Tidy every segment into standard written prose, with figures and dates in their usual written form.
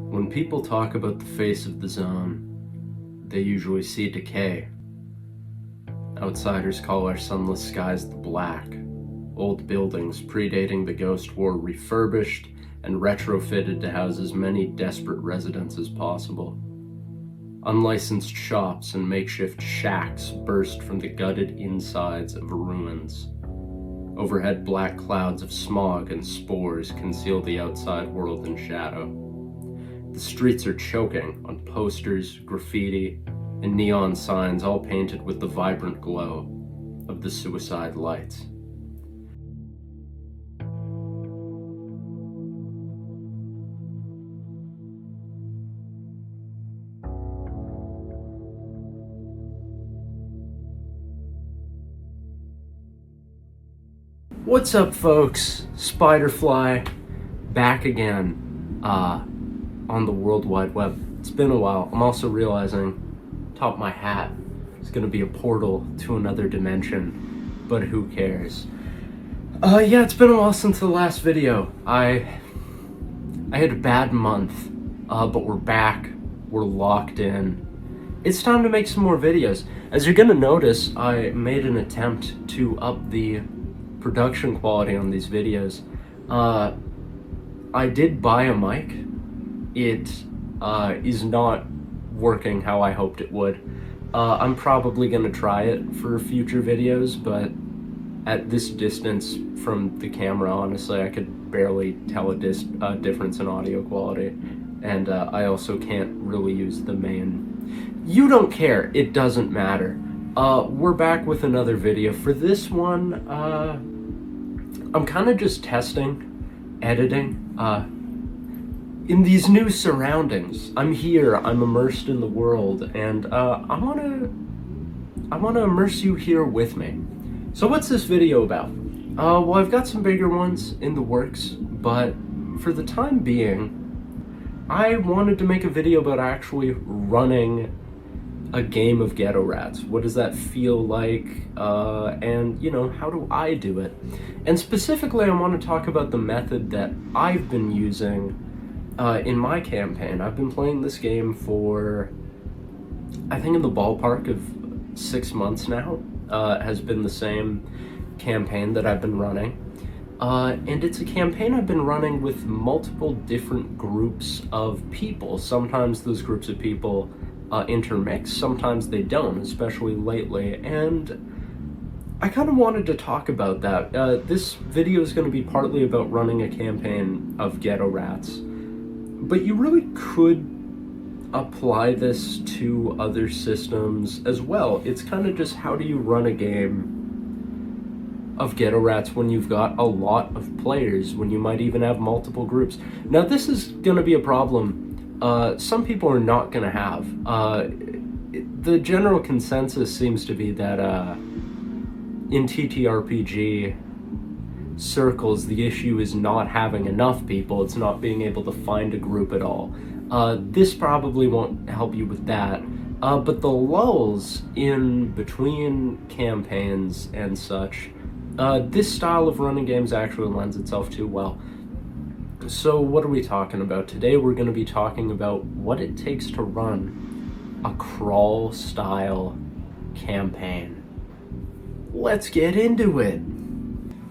When people talk about the face of the zone, they usually see decay. Outsiders call our sunless skies the black. Old buildings predating the Ghost War refurbished and retrofitted to house as many desperate residents as possible. Unlicensed shops and makeshift shacks burst from the gutted insides of ruins. Overhead black clouds of smog and spores conceal the outside world in shadow. The streets are choking on posters, graffiti, and neon signs, all painted with the vibrant glow of the suicide lights. What's up, folks? Spiderfly back again on the World Wide Web. It's been a while. I'm also realizing top of my hat is gonna be a portal to another dimension, but who cares? Yeah, it's been a while since the last video. I had a bad month, but we're back. We're locked in. It's time to make some more videos. As you're gonna notice, I made an attempt to up the production quality on these videos. I did buy a mic. It is not working how I hoped it would. I'm probably gonna try it for future videos, but at this distance from the camera, honestly, I could barely tell a difference in audio quality, and I also can't really use the main. You don't care, it doesn't matter. We're back with another video. For this one, I'm kind of just testing, editing, in these new surroundings. I'm here, I'm immersed in the world, and I wanna immerse you here with me. So what's this video about? Well, I've got some bigger ones in the works, but for the time being, I wanted to make a video about actually running a game of Geto Ratz. What does that feel like? And, you know, how do I do it? And specifically, I want to talk about the method that I've been using in my campaign. I've been playing this game for, I think in the ballpark of 6 months now. Has been the same campaign that I've been running. And it's a campaign I've been running with multiple different groups of people. Sometimes those groups of people intermix, sometimes they don't, especially lately, and I kind of wanted to talk about that. This video is going to be partly about running a campaign of Geto Ratz, but you really could apply this to other systems as well. It's kind of just, how do you run a game of Geto Ratz when you've got a lot of players, when you might even have multiple groups. Now, this is going to be a problem some people are not going to have. The general consensus seems to be that in TTRPG circles, the issue is not having enough people, it's not being able to find a group at all. This probably won't help you with that, but the lulls in between campaigns and such, this style of running games actually lends itself to well. So what are we talking about? Today we're going to be talking about what it takes to run a crawl style campaign. Let's get into it.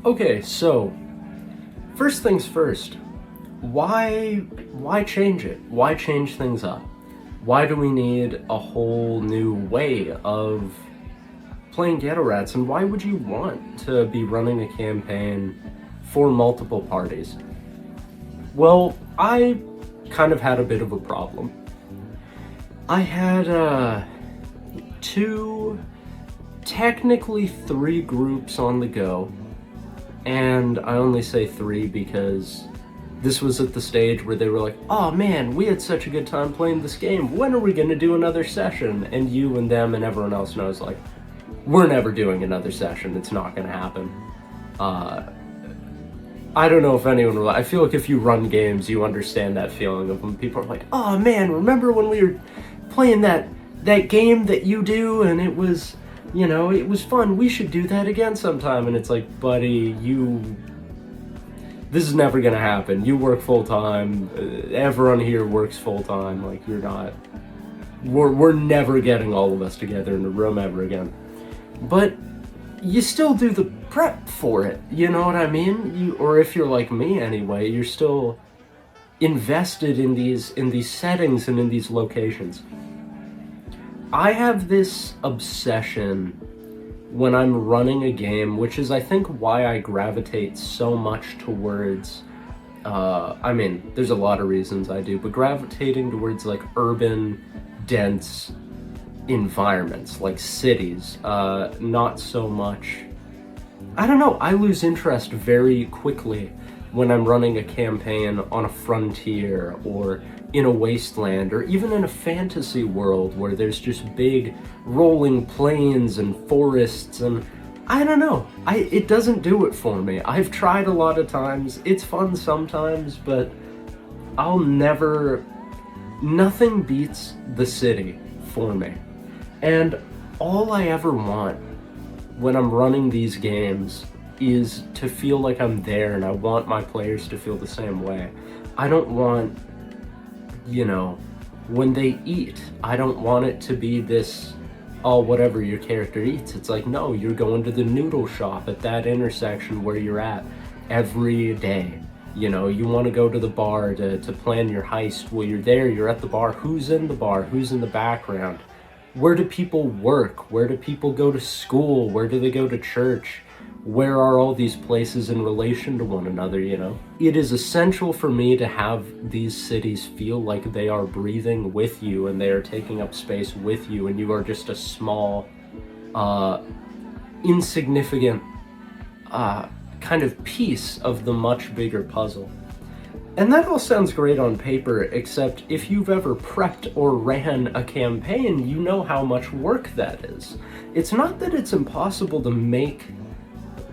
Okay, so first things first, why change it? Why change things up? Why do we need a whole new way of playing Geto Ratz, and why would you want to be running a campaign for multiple parties? Well, I kind of had a bit of a problem. I had technically three groups on the go, and I only say three because this was at the stage where they were like, oh man, we had such a good time playing this game, when are we gonna do another session? And you and them and everyone else knows, like, we're never doing another session, it's not gonna happen. I don't know if anyone will. I feel like if you run games, you understand that feeling of when people are like, oh man, remember when we were playing that game that you do, and it was, you know, it was fun, we should do that again sometime. And it's like, buddy, this is never gonna happen. You work full-time, everyone here works full-time, like, you're not, we're never getting all of us together in a room ever again. But you still do the prep for it, you know what I mean? Or if you're like me anyway, you're still invested in these settings and in these locations. I have this obsession when I'm running a game, which is I think why I gravitate so much towards, I mean, there's a lot of reasons I do, but gravitating towards like urban, dense environments, like cities, not so much, I don't know, I lose interest very quickly when I'm running a campaign on a frontier or in a wasteland or even in a fantasy world where there's just big rolling plains and forests, and I don't know, it doesn't do it for me. I've tried a lot of times, it's fun sometimes, but nothing beats the city for me. And all I ever want when I'm running these games is to feel like I'm there, and I want my players to feel the same way. I don't want, you know, when they eat, I don't want it to be this, oh, whatever your character eats. It's like, no, you're going to the noodle shop at that intersection where you're at every day. You know, you want to go to the bar to plan your heist. Well, you're there, you're at the bar. Who's in the bar? Who's in the background? Where do people work? Where do people go to school? Where do they go to church? Where are all these places in relation to one another, you know? It is essential for me to have these cities feel like they are breathing with you and they are taking up space with you, and you are just a small, insignificant kind of piece of the much bigger puzzle. And that all sounds great on paper, except if you've ever prepped or ran a campaign, you know how much work that is. It's not that it's impossible to make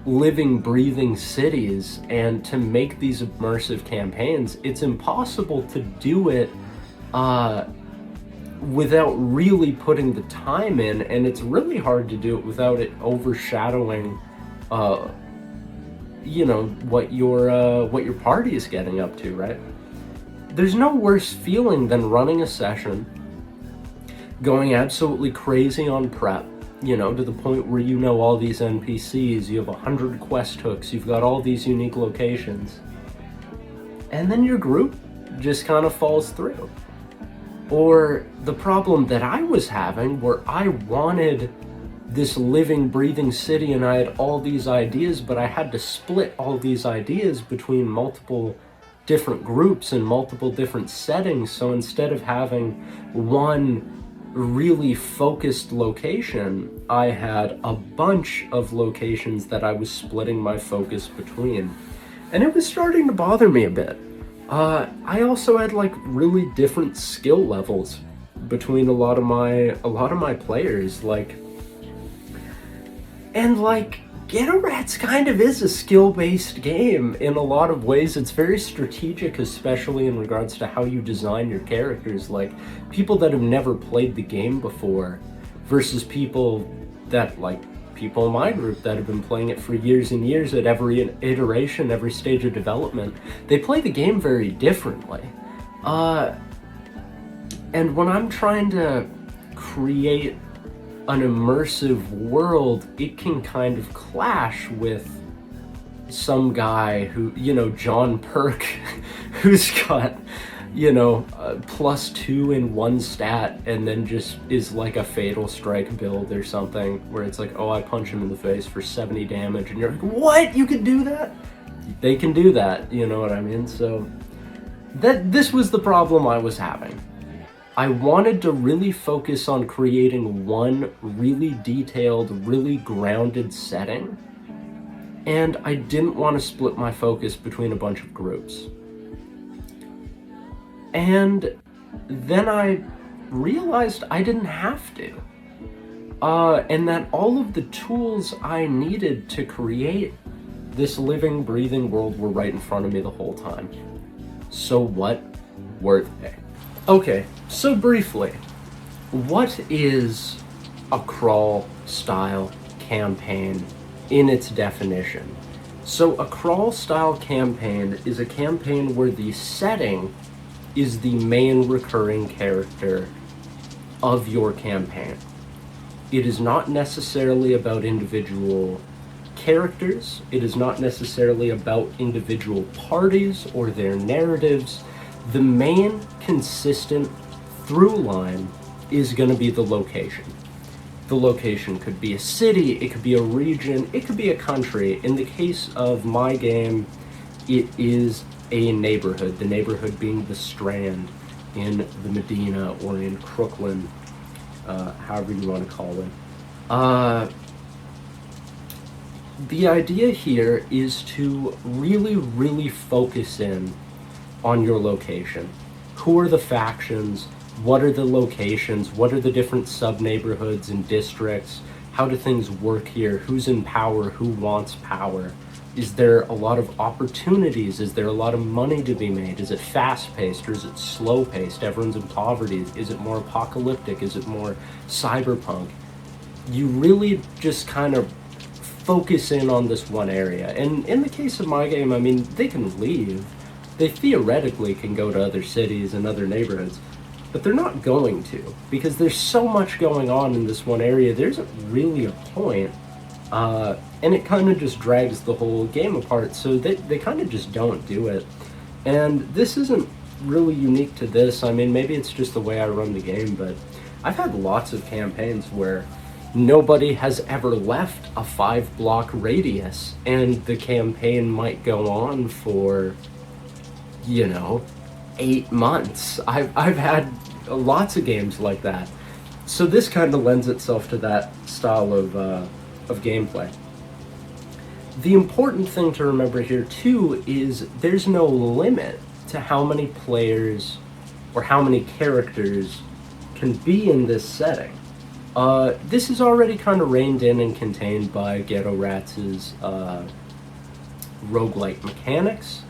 living, breathing cities and to make these immersive campaigns. It's impossible to do it without really putting the time in, and it's really hard to do it without it overshadowing you know, what your party is getting up to, right? There's no worse feeling than running a session, going absolutely crazy on prep, you know, to the point where you know all these NPCs, you have 100 quest hooks, you've got all these unique locations, and then your group just kind of falls through. Or the problem that I was having, where I wanted this living, breathing city and I had all these ideas, but I had to split all these ideas between multiple different groups and multiple different settings. So instead of having one really focused location, I had a bunch of locations that I was splitting my focus between. And it was starting to bother me a bit. I also had like really different skill levels between a lot of my players, and Geto Ratz kind of is a skill-based game in a lot of ways. It's very strategic, especially in regards to how you design your characters. Like, people that have never played the game before versus people in my group that have been playing it for years and years at every iteration, every stage of development, they play the game very differently. And when I'm trying to create an immersive world, it can kind of clash with some guy who, you know, John Perk, who's got, you know, +2 in one stat and then just is like a Fatal Strike build or something, where it's like, oh, I punch him in the face for 70 damage, and you're like, what? You can do that? They can do that, you know what I mean? So this was the problem I was having. I wanted to really focus on creating one really detailed, really grounded setting, and I didn't want to split my focus between a bunch of groups. And then I realized I didn't have to, and that all of the tools I needed to create this living, breathing world were right in front of me the whole time. So what were they? Okay, so briefly, what is a crawl style campaign in its definition? So a crawl style campaign is a campaign where the setting is the main recurring character of your campaign. It is not necessarily about individual characters. It is not necessarily about individual parties or their narratives. The main consistent through line is going to be the location. The location could be a city, it could be a region, it could be a country. In the case of my game, it is a neighborhood, the neighborhood being the Strand in the Medina or in Crooklyn, however you want to call it. The idea here is to really focus in on your location. Who are the factions? What are the locations? What are the different sub-neighborhoods and districts? How do things work here? Who's in power? Who wants power? Is there a lot of opportunities? Is there a lot of money to be made? Is it fast-paced or is it slow-paced? Everyone's in poverty. Is it more apocalyptic? Is it more cyberpunk? You really just kind of focus in on this one area. And in the case of my game, I mean, they can leave. They theoretically can go to other cities and other neighborhoods, but they're not going to, because there's so much going on in this one area. There isn't really a point, and it kind of just drags the whole game apart, so they kind of just don't do it. And this isn't really unique to this. I mean, maybe it's just the way I run the game, but I've had lots of campaigns where nobody has ever left a 5-block radius, and the campaign might go on for, 8 months. I've had lots of games like that. So this kind of lends itself to that style of gameplay. The important thing to remember here too is there's no limit to how many players or how many characters can be in this setting. This is already kind of reined in and contained by Geto Ratz's roguelike mechanics.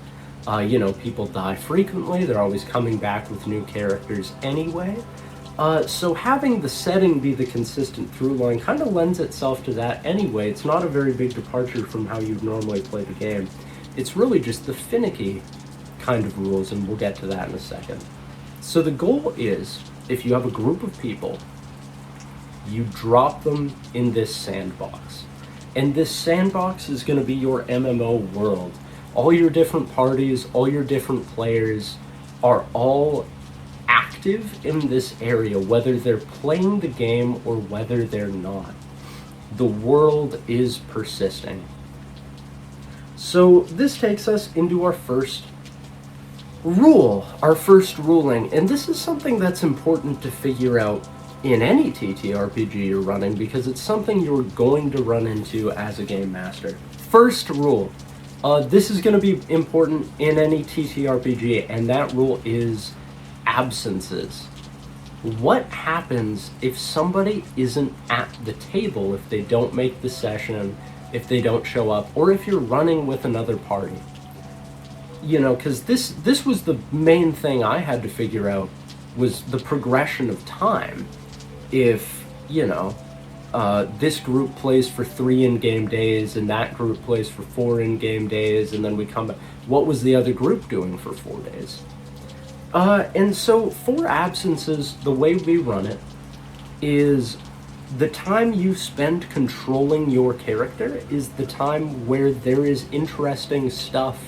People die frequently, they're always coming back with new characters anyway. So having the setting be the consistent through line kind of lends itself to that anyway. It's not a very big departure from how you'd normally play the game. It's really just the finicky kind of rules, and we'll get to that in a second. So the goal is, if you have a group of people, you drop them in this sandbox. And this sandbox is going to be your MMO world. All your different parties, all your different players are all active in this area, whether they're playing the game or whether they're not. The world is persisting. So this takes us into our first rule, our first ruling, and this is something that's important to figure out in any TTRPG you're running, because it's something you're going to run into as a game master. First rule. This is going to be important in any TTRPG, and that rule is absences. What happens if somebody isn't at the table, if they don't make the session, if they don't show up, or if you're running with another party? Because this was the main thing I had to figure out, was the progression of time. If, this group plays for 3 in-game days, and that group plays for 4 in-game days, and then we come back. What was the other group doing for 4 days? And so for absences, the way we run it is the time you spend controlling your character is the time where there is interesting stuff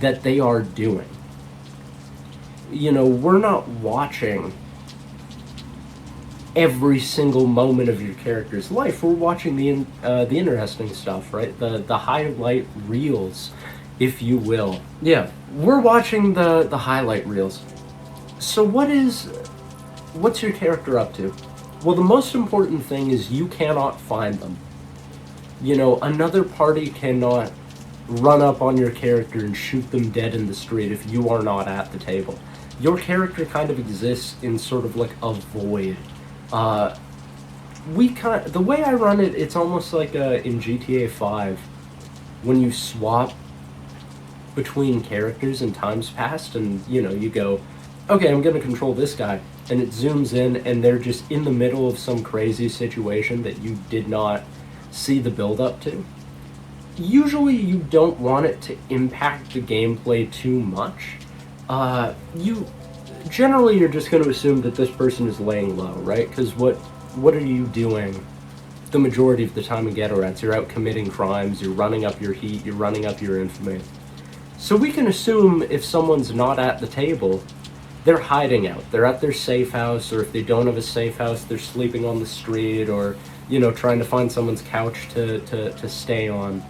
that they are doing. We're not watching every single moment of your character's life. We're watching the interesting stuff, right? The highlight reels, if you will. Yeah, we're watching the highlight reels. So what's your character up to? Well, the most important thing is you cannot find them. Another party cannot run up on your character and shoot them dead in the street if you are not at the table. Your character kind of exists in sort of like a void. The way I run it, it's almost like in GTA 5, when you swap between characters in times past, and you go, okay, I'm gonna control this guy, and it zooms in, and they're just in the middle of some crazy situation that you did not see the build up to. Usually you don't want it to impact the gameplay too much. You're just going to assume that this person is laying low, right? Because what are you doing the majority of the time in Geto Ratz? You're out committing crimes, you're running up your heat, you're running up your infamy. So we can assume if someone's not at the table, they're hiding out. They're at their safe house, or if they don't have a safe house, they're sleeping on the street, or, trying to find someone's couch to stay on.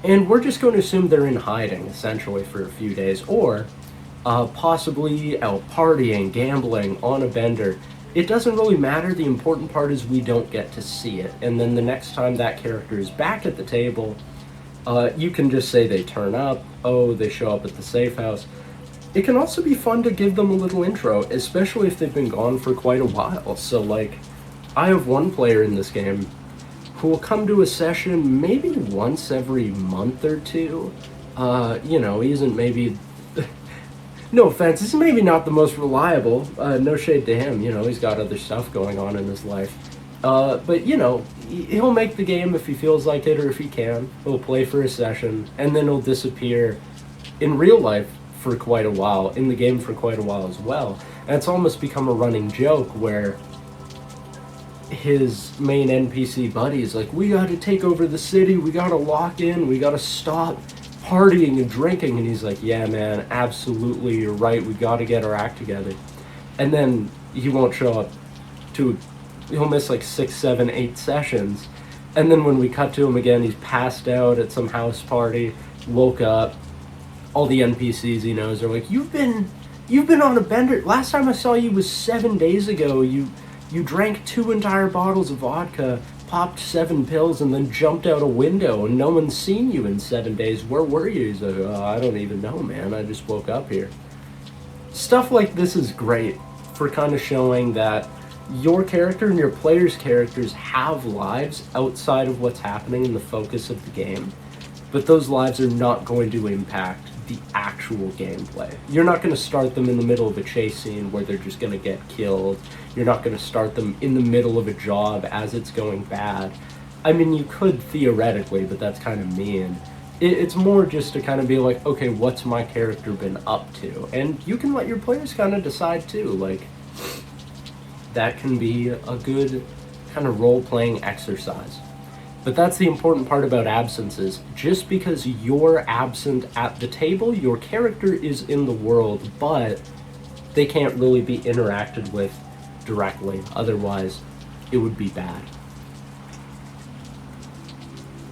And we're just going to assume they're in hiding, essentially, for a few days, or possibly out partying, gambling, on a bender. It doesn't really matter. The important part is we don't get to see it. And then the next time that character is back at the table, you can just say they turn up, they show up at the safe house. It can also be fun to give them a little intro, especially if they've been gone for quite a while. So, like, I have one player in this game who will come to a session maybe once every month or two. He isn't maybe... no offense, he's maybe not the most reliable. No shade to him, he's got other stuff going on in his life. But, he'll make the game if he feels like it or if he can. He'll play for a session, and then he'll disappear in real life for quite a while, in the game for quite a while as well. And it's almost become a running joke where his main NPC buddy is like, we gotta take over the city, we gotta lock in, we gotta stop partying and drinking. And he's like, yeah, man, absolutely, you're right, we gotta get our act together. And then he won't show up he'll miss like 6, 7, 8 sessions. And then when we cut to him again, he's passed out at some house party, woke up. All the NPCs he knows are like, you've been on a bender. Last time I saw you was 7 days ago. You drank 2 entire bottles of vodka, popped 7 pills, and then jumped out a window, and no one's seen you in 7 days. Where were you? He's like, I don't even know, man. I just woke up here. Stuff like this is great for kind of showing that your character and your players' characters have lives outside of what's happening in the focus of the game, but those lives are not going to impact the actual gameplay. You're not going to start them in the middle of a chase scene where they're just going to get killed. You're not going to start them in the middle of a job as it's going bad. I mean, you could theoretically, but that's kind of mean. It's more just to kind of be like, okay, what's my character been up to? And you can let your players kind of decide too. Like, that can be a good kind of role-playing exercise. But that's the important part about absences. Just because you're absent at the table, your character is in the world, but they can't really be interacted with directly. Otherwise, it would be bad.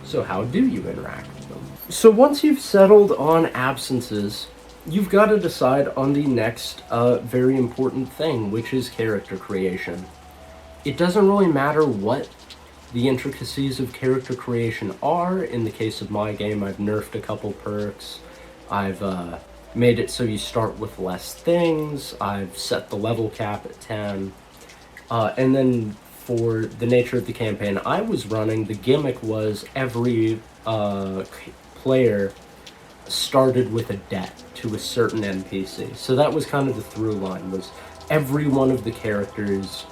So how do you interact with them? So once you've settled on absences, you've got to decide on the next very important thing, which is character creation. It doesn't really matter what the intricacies of character creation are. In the case of my game, I've nerfed a couple perks. I've made it so you start with less things. I've set the level cap at 10. And then for the nature of the campaign I was running, the gimmick was every player started with a debt to a certain NPC. So that was kind of the through line, was every one of the characters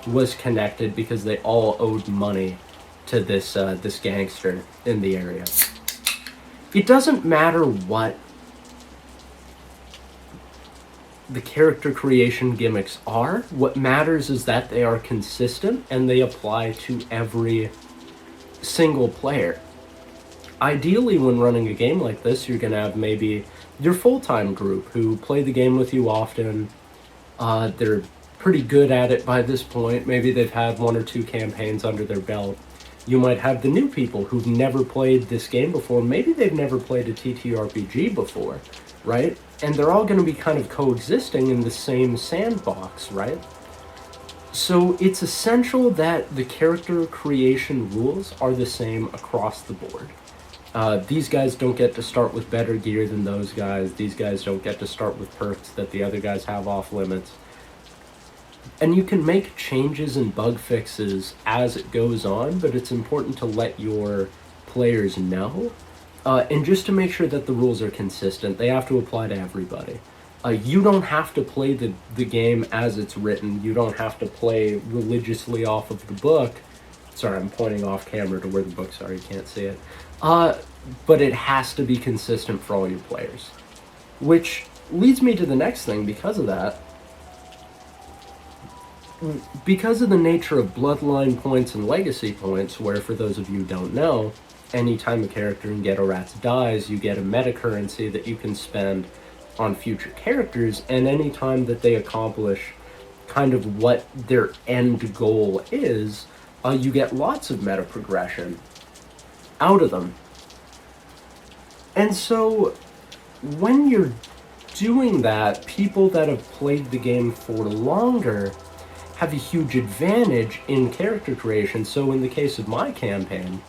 was connected because they all owed money to this gangster in the area. It doesn't matter what the character creation gimmicks are. What matters is that they are consistent and they apply to every single player. Ideally, when running a game like this, you're going to have maybe your full-time group who play the game with you often. They're pretty good at it by this point. Maybe they've had 1 or 2 campaigns under their belt. You might have the new people who've never played this game before. Maybe they've never played a TTRPG before, right? And they're all going to be kind of coexisting in the same sandbox, right? So it's essential that the character creation rules are the same across the board. These guys don't get to start with better gear than those guys. These guys don't get to start with perks that the other guys have off limits. And you can make changes and bug fixes as it goes on, but it's important to let your players know. And just to make sure that the rules are consistent, they have to apply to everybody. You don't have to play the game as it's written. You don't have to play religiously off of the book. Sorry, I'm pointing off camera to where the books are, you can't see it. But it has to be consistent for all your players. Which leads me to the next thing because of that. Because of the nature of bloodline points and legacy points, where for those of you who don't know, anytime a character in Geto Ratz dies, you get a meta currency that you can spend on future characters, and anytime that they accomplish kind of what their end goal is, you get lots of meta progression out of them. And so, when you're doing that, people that have played the game for longer have a huge advantage in character creation. So in the case of my campaign,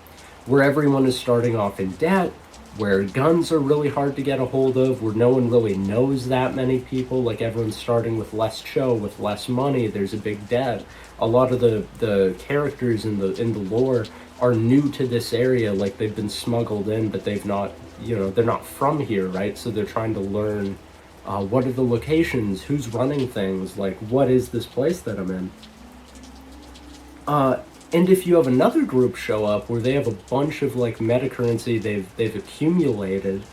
where everyone is starting off in debt, where guns are really hard to get a hold of, where no one really knows that many people, like everyone's starting with less show, with less money, there's a big debt. A lot of the characters in the lore are new to this area, like they've been smuggled in, but they've not, they're not from here, right? So they're trying to learn what are the locations, who's running things, like what is this place that I'm in? And if you have another group show up where they have a bunch of like meta currency they've accumulated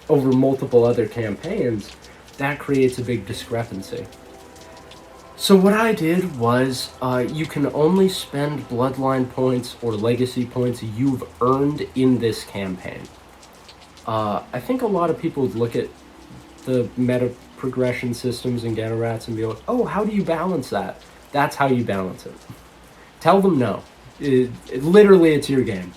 over multiple other campaigns, that creates a big discrepancy. So what I did was, you can only spend bloodline points or legacy points you've earned in this campaign. I think a lot of people would look at the meta progression systems in Geto Ratz and be like, oh, how do you balance that? That's how you balance it. Tell them no. Literally, it's your game.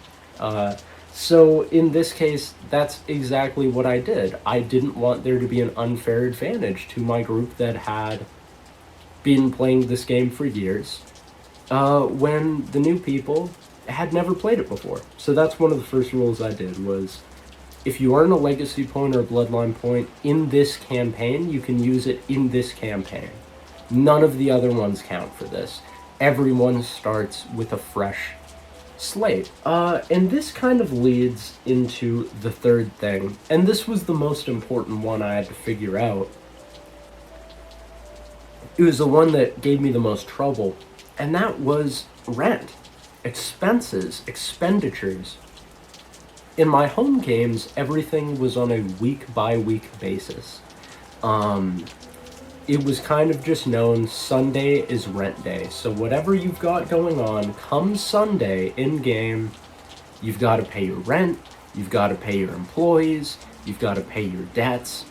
So in this case, that's exactly what I did. I didn't want there to be an unfair advantage to my group that had been playing this game for years, when the new people had never played it before. So that's one of the first rules I did was, if you earn a legacy point or a bloodline point in this campaign, you can use it in this campaign. None of the other ones count for this. Everyone starts with a fresh slate. And this kind of leads into the third thing, and this was the most important one I had to figure out. It was the one that gave me the most trouble, and that was rent, expenses, expenditures. In my home games, everything was on a week-by-week basis. It was kind of just known Sunday is rent day. So whatever you've got going on, come Sunday in-game, you've got to pay your rent, you've got to pay your employees, you've got to pay your debts.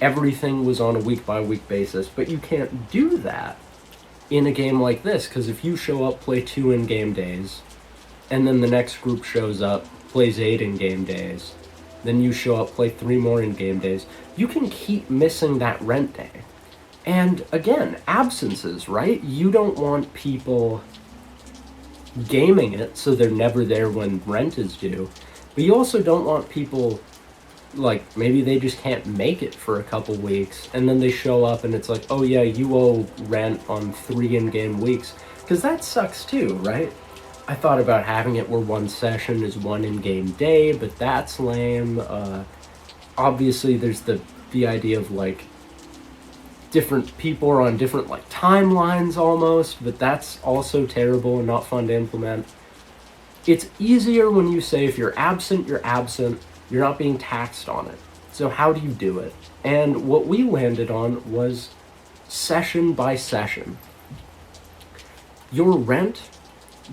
Everything was on a week-by-week basis, but you can't do that in a game like this, because if you show up, play 2 in-game days, and then the next group shows up, plays 8 in-game days, then you show up, play 3 more in-game days, you can keep missing that rent day. And again, absences, right? You don't want people gaming it so they're never there when rent is due, but you also don't want people, like, maybe they just can't make it for a couple weeks, and then they show up and it's like, oh yeah, you owe rent on 3 in-game weeks, because that sucks too, right? I thought about having it where 1 session is 1 in-game day, but that's lame. Obviously there's the idea of like different people are on different like timelines almost, but that's also terrible and not fun to implement. It's easier when you say if you're absent, you're absent. You're not being taxed on it. So how do you do it? And what we landed on was session by session. Your rent,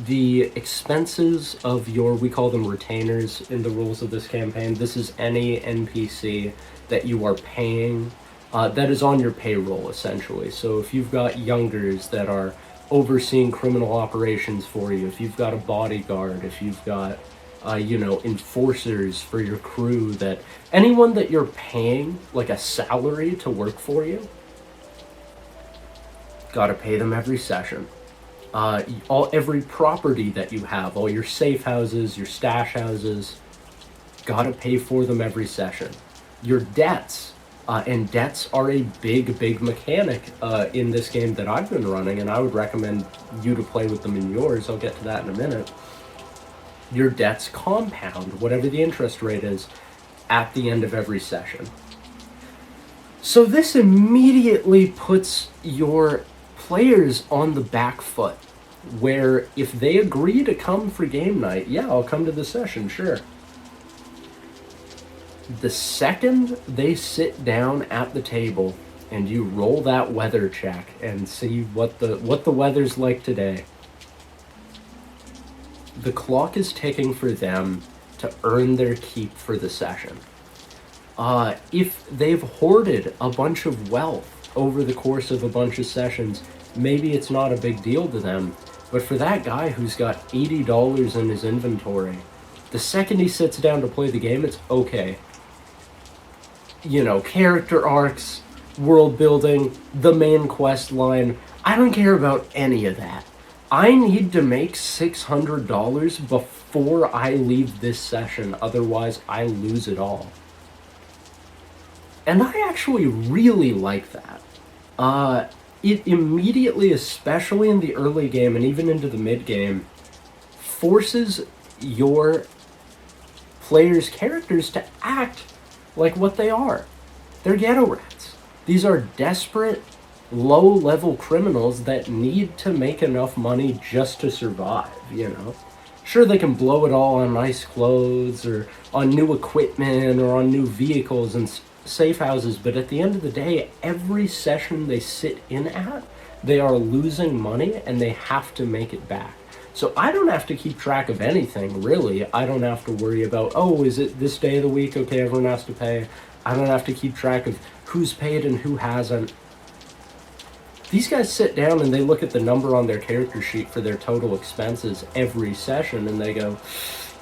the expenses of your, we call them retainers in the rules of this campaign. This is any NPC that you are paying, that is on your payroll essentially. So if you've got youngers that are overseeing criminal operations for you, if you've got a bodyguard, if you've got enforcers for your crew, that anyone that you're paying like a salary to work for you, gotta pay them every session. Every property that you have, all your safe houses, your stash houses, gotta pay for them every session. Your debts, and debts are a big mechanic in this game that I've been running, and I would recommend you to play with them in yours. I'll get to that in a minute. Your debts compound, whatever the interest rate is, at the end of every session. So this immediately puts your players on the back foot, where if they agree to come for game night, yeah, I'll come to the session, sure. The second they sit down at the table and you roll that weather check and see what the weather's like today, the clock is ticking for them to earn their keep for the session. If they've hoarded a bunch of wealth over the course of a bunch of sessions, maybe it's not a big deal to them. But for that guy who's got $80 in his inventory, the second he sits down to play the game, it's okay. You know, character arcs, world building, the main quest line, I don't care about any of that. I need to make $600 before I leave this session, otherwise I lose it all. And I actually really like that. It immediately, especially in the early game and even into the mid game, forces your players' characters to act like what they are. They're Geto Ratz. These are desperate, low-level criminals that need to make enough money just to survive, you know? Sure, they can blow it all on nice clothes or on new equipment or on new vehicles and safe houses, but at the end of the day, every session they sit in at, they are losing money and they have to make it back. So I don't have to keep track of anything, really. I don't have to worry about, oh, is it this day of the week? Okay, everyone has to pay. I don't have to keep track of who's paid and who hasn't. These guys sit down and they look at the number on their character sheet for their total expenses every session and they go,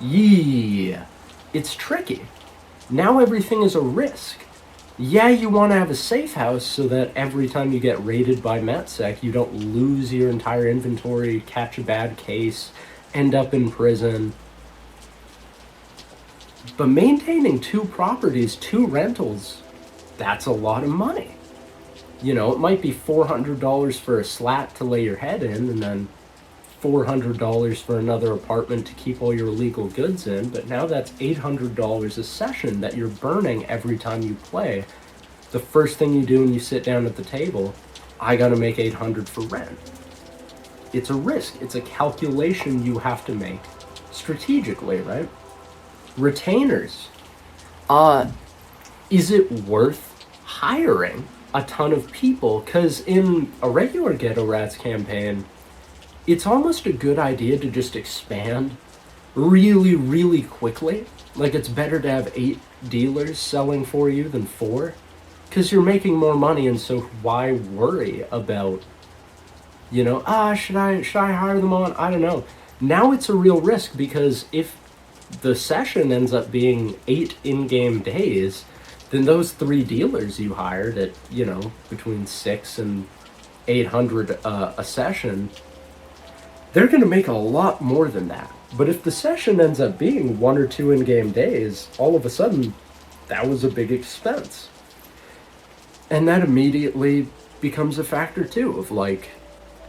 yeah, it's tricky. Now everything is a risk. Yeah, you want to have a safe house so that every time you get raided by MetSec, you don't lose your entire inventory, catch a bad case, end up in prison. But maintaining 2 properties, 2 rentals, that's a lot of money. You know, it might be $400 for a slat to lay your head in, and then $400 for another apartment to keep all your illegal goods in, but now that's $800 a session that you're burning every time you play. The first thing you do when you sit down at the table, I gotta make $800 for rent. It's a risk. It's a calculation you have to make strategically, right? Retainers. Is it worth hiring a ton of people? Because in a regular Geto Ratz campaign, it's almost a good idea to just expand really, really quickly. Like, it's better to have 8 dealers selling for you than 4, because you're making more money, and so why worry about, you know, should I hire them on? I don't know. Now it's a real risk, because if the session ends up being 8 in-game days, then those 3 dealers you hired at, you know, between $600 and $800 a session, they're going to make a lot more than that. But if the session ends up being 1 or 2 in-game days, all of a sudden, that was a big expense. And that immediately becomes a factor too, of like,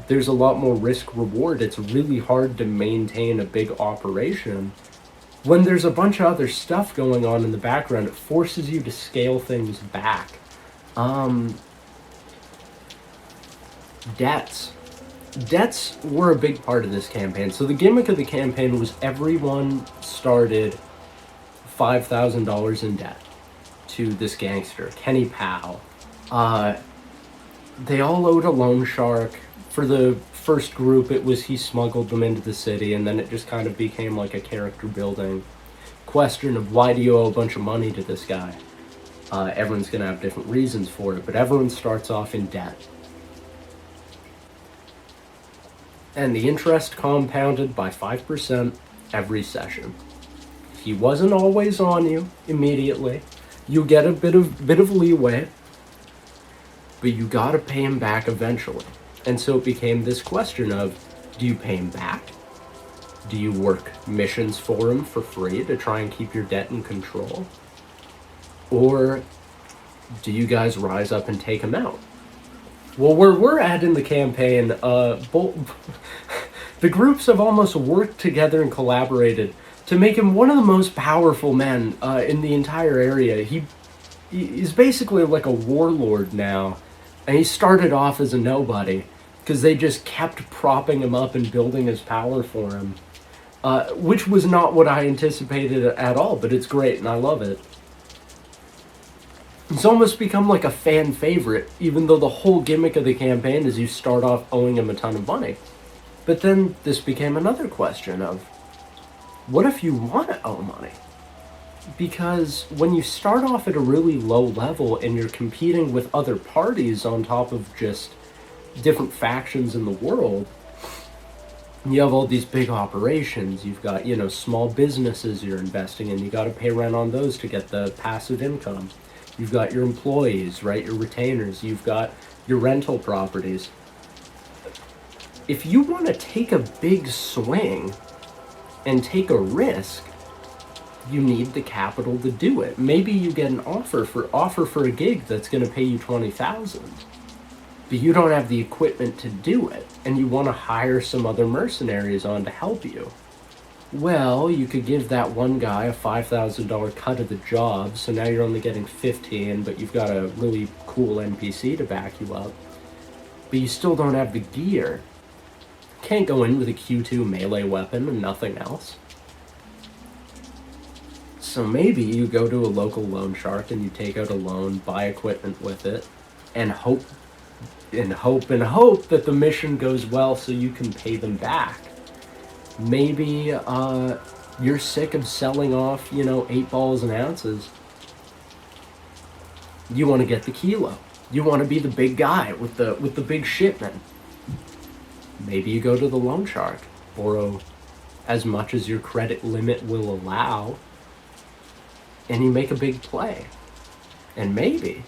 there's a lot more risk-reward. It's really hard to maintain a big operation. When there's a bunch of other stuff going on in the background, it forces you to scale things back. Debts. Debts were a big part of this campaign. So the gimmick of the campaign was everyone started $5,000 in debt to this gangster, Kenny Powell. They all owed a loan shark. For the first group, it was he smuggled them into the city, and then it just kind of became like a character building question of why do you owe a bunch of money to this guy? Everyone's going to have different reasons for it, but everyone starts off in debt. And the interest compounded by 5% every session. He wasn't always on you immediately. You get a bit of leeway, but you gotta pay him back eventually. And so it became this question of, do you pay him back? Do you work missions for him for free to try and keep your debt in control? Or do you guys rise up and take him out? Well, where we're at in the campaign, the groups have almost worked together and collaborated to make him one of the most powerful men in the entire area. He's basically like a warlord now, and he started off as a nobody because they just kept propping him up and building his power for him, which was not what I anticipated at all, but it's great and I love it. It's almost become like a fan favorite, even though the whole gimmick of the campaign is you start off owing him a ton of money. But then this became another question of, what if you want to owe money? Because when you start off at a really low level and you're competing with other parties on top of just different factions in the world, you have all these big operations, you've got, small businesses you're investing in, you got to pay rent on those to get the passive income. You've got your employees, right, your retainers, you've got your rental properties. If you want to take a big swing and take a risk, you need the capital to do it. Maybe you get an offer for a gig that's going to pay you $20,000, but you don't have the equipment to do it, and you want to hire some other mercenaries on to help you. Well, you could give that one guy a $5,000 cut of the job, so now you're only getting 15, but you've got a really cool NPC to back you up. But you still don't have the gear. Can't go in with a Q2 melee weapon and nothing else. So maybe you go to a local loan shark and you take out a loan, buy equipment with it, and hope that the mission goes well so you can pay them back. Maybe you're sick of selling off, 8 balls and ounces. You want to get the kilo. You want to be the big guy with the big shipment. Maybe you go to the loan shark, borrow as much as your credit limit will allow, and you make a big play. And maybe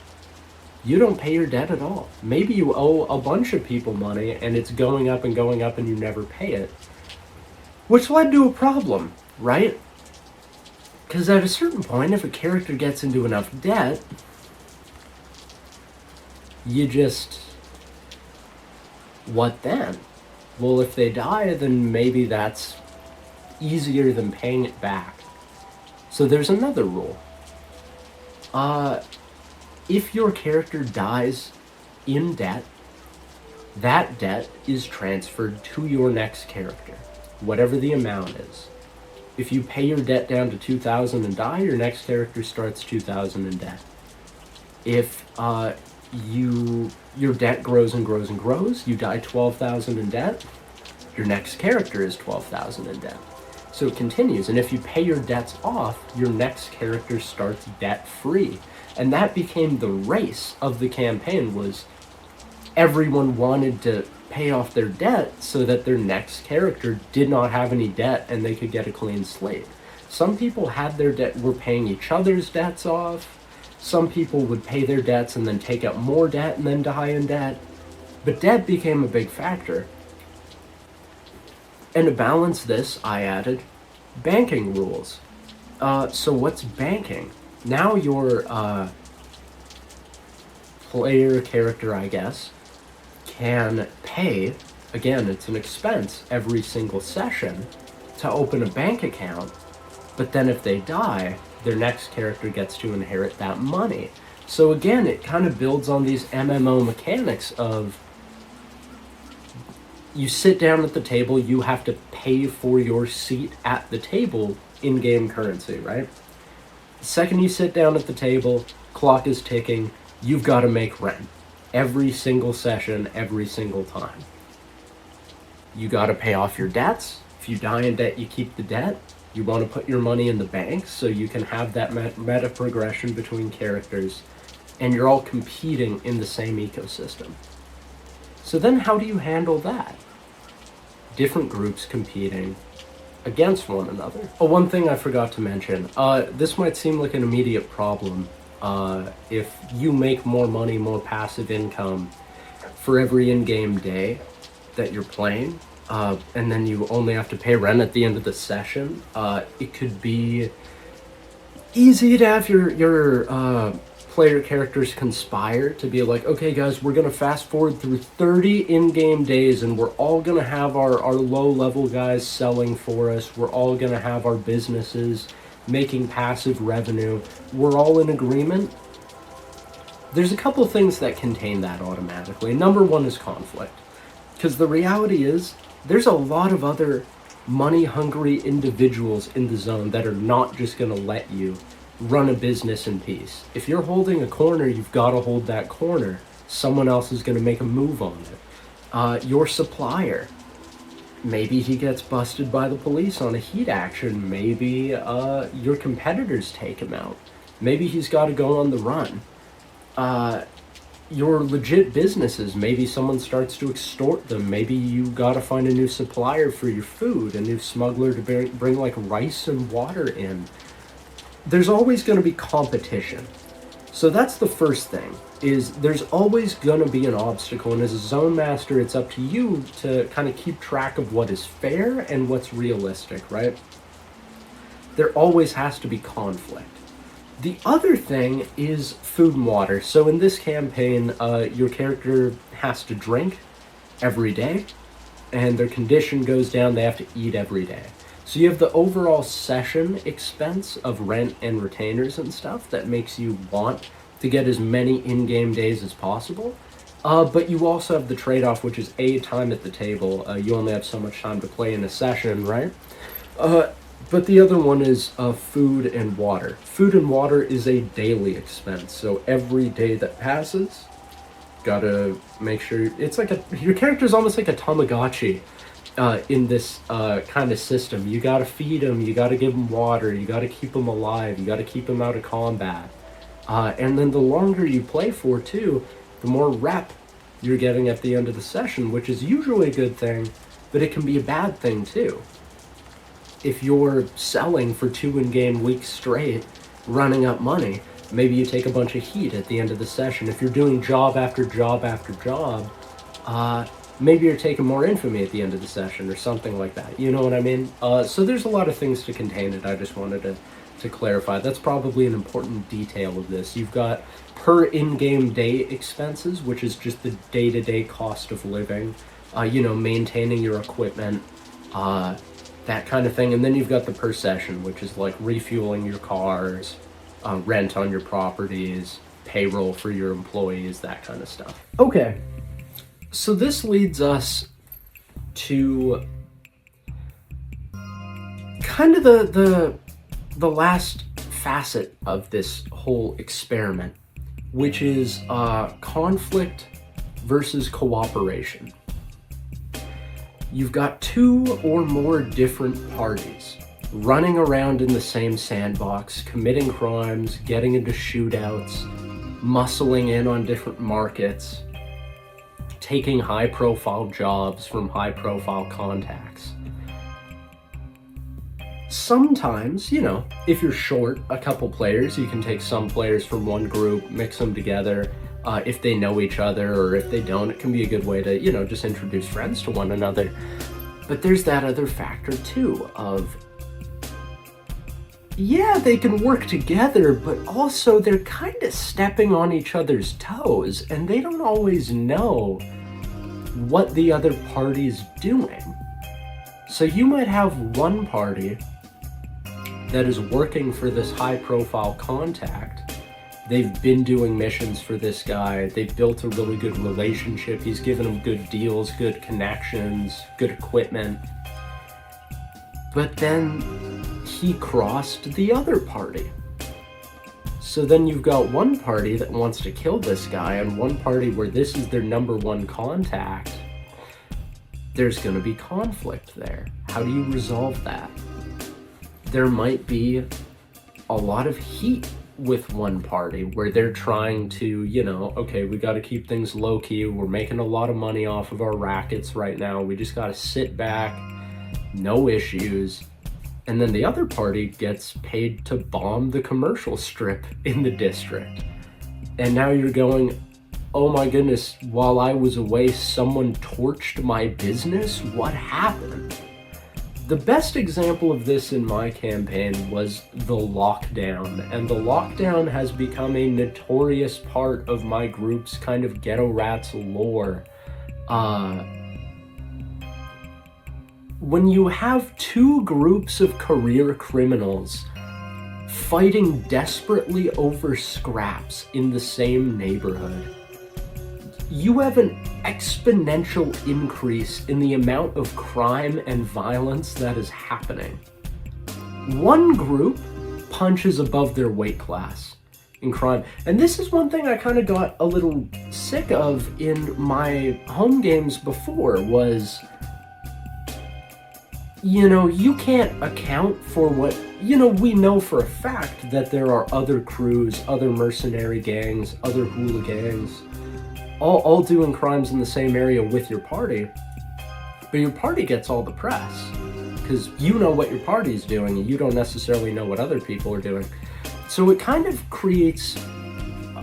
you don't pay your debt at all. Maybe you owe a bunch of people money and it's going up and you never pay it. Which led to a problem, right? Because at a certain point, if a character gets into enough debt, what then? Well, if they die, then maybe that's easier than paying it back. So there's another rule. If your character dies in debt, that debt is transferred to your next character, whatever the amount is. If you pay your debt down to 2,000 and die, your next character starts 2,000 in debt. If your debt grows and grows and grows, you die 12,000 in debt, your next character is 12,000 in debt. So it continues, and if you pay your debts off, your next character starts debt-free. And that became the race of the campaign, was everyone wanted to pay off their debt so that their next character did not have any debt and they could get a clean slate. Some people had their debt, were paying each other's debts off. Some people would pay their debts and then take out more debt and then die in debt. But debt became a big factor. And to balance this, I added banking rules. So what's banking? Now your player character, I guess, can pay, again, it's an expense every single session to open a bank account, but then if they die, their next character gets to inherit that money. So again, it kind of builds on these MMO mechanics of you sit down at the table, you have to pay for your seat at the table in-game currency, right? The second you sit down at the table, clock is ticking, you've got to make rent. Every single session, every single time. You got to pay off your debts. If you die in debt, you keep the debt. You want to put your money in the bank so you can have that meta progression between characters, and you're all competing in the same ecosystem. So then how do you handle that? Different groups competing against one another. Oh, one thing I forgot to mention. This might seem like an immediate problem. If you make more money, more passive income for every in-game day that you're playing, and then you only have to pay rent at the end of the session, it could be easy to have your player characters conspire to be like, okay guys, we're gonna fast forward through 30 in-game days and we're all gonna have our low-level guys selling for us, we're all gonna have our businesses making passive revenue, we're all in agreement. There's a couple things that contain that automatically. Number one is conflict. Because the reality is, there's a lot of other money-hungry individuals in the zone that are not just going to let you run a business in peace. If you're holding a corner, you've got to hold that corner. Someone else is going to make a move on it. Your supplier, maybe he gets busted by the police on a heat action. Maybe your competitors take him out. Maybe he's got to go on the run. Your legit businesses, maybe someone starts to extort them. Maybe you got to find a new supplier for your food, a new smuggler to bring like rice and water in. There's always going to be competition. So that's the first thing, is there's always going to be an obstacle, and as a zone master, it's up to you to kind of keep track of what is fair and what's realistic, right? There always has to be conflict. The other thing is food and water. So in this campaign, your character has to drink every day, and their condition goes down, they have to eat every day. So you have the overall session expense of rent and retainers and stuff that makes you want to get as many in-game days as possible. But you also have the trade-off, which is time at the table. You only have so much time to play in a session, right? But the other one is food and water. Food and water is a daily expense. So every day that passes, gotta make sure it's like your character's almost like a Tamagotchi. In this kind of system. You gotta feed them, you gotta give them water, you gotta keep them alive, you gotta keep them out of combat. And then the longer you play for, too, the more rep you're getting at the end of the session, which is usually a good thing, but it can be a bad thing, too. If you're selling for 2 in-game weeks straight, running up money, maybe you take a bunch of heat at the end of the session. If you're doing job after job after job, maybe you're taking more infamy at the end of the session or something like that. You know what I mean? So there's a lot of things to contain it. I just wanted to clarify. That's probably an important detail of this. You've got per in-game day expenses, which is just the day-to-day cost of living, maintaining your equipment, that kind of thing. And then you've got the per session, which is like refueling your cars, rent on your properties, payroll for your employees, that kind of stuff. Okay. So this leads us to kind of the last facet of this whole experiment, which is conflict versus cooperation. You've got 2 or more different parties running around in the same sandbox, committing crimes, getting into shootouts, muscling in on different markets, taking high-profile jobs from high-profile contacts. Sometimes, if you're short a couple players, you can take some players from one group, mix them together. If they know each other, or if they don't, it can be a good way to, just introduce friends to one another. But there's that other factor, too, of, yeah, they can work together, but also they're kind of stepping on each other's toes, and they don't always know what the other party's doing. So you might have one party that is working for this high-profile contact. They've been doing missions for this guy. They've built a really good relationship. He's given them good deals, good connections, good equipment. But then he crossed the other party. So then you've got one party that wants to kill this guy, and one party where this is their number one contact. There's going to be conflict there. How do you resolve that? There might be a lot of heat with one party where they're trying to, okay, we got to keep things low key. We're making a lot of money off of our rackets right now. We just got to sit back, no issues. And then the other party gets paid to bomb the commercial strip in the district. And now you're going, oh my goodness, while I was away, someone torched my business? What happened? The best example of this in my campaign was the lockdown, and the lockdown has become a notorious part of my group's kind of Geto Ratz lore. When you have 2 groups of career criminals fighting desperately over scraps in the same neighborhood, you have an exponential increase in the amount of crime and violence that is happening. One group punches above their weight class in crime. And this is one thing I kind of got a little sick of in my home games before was, you know, you can't account for what, you know, we know for a fact that there are other crews, other mercenary gangs, other hooligans, all doing crimes in the same area with your party, but your party gets all the press because you know what your party's doing and you don't necessarily know what other people are doing. So it kind of creates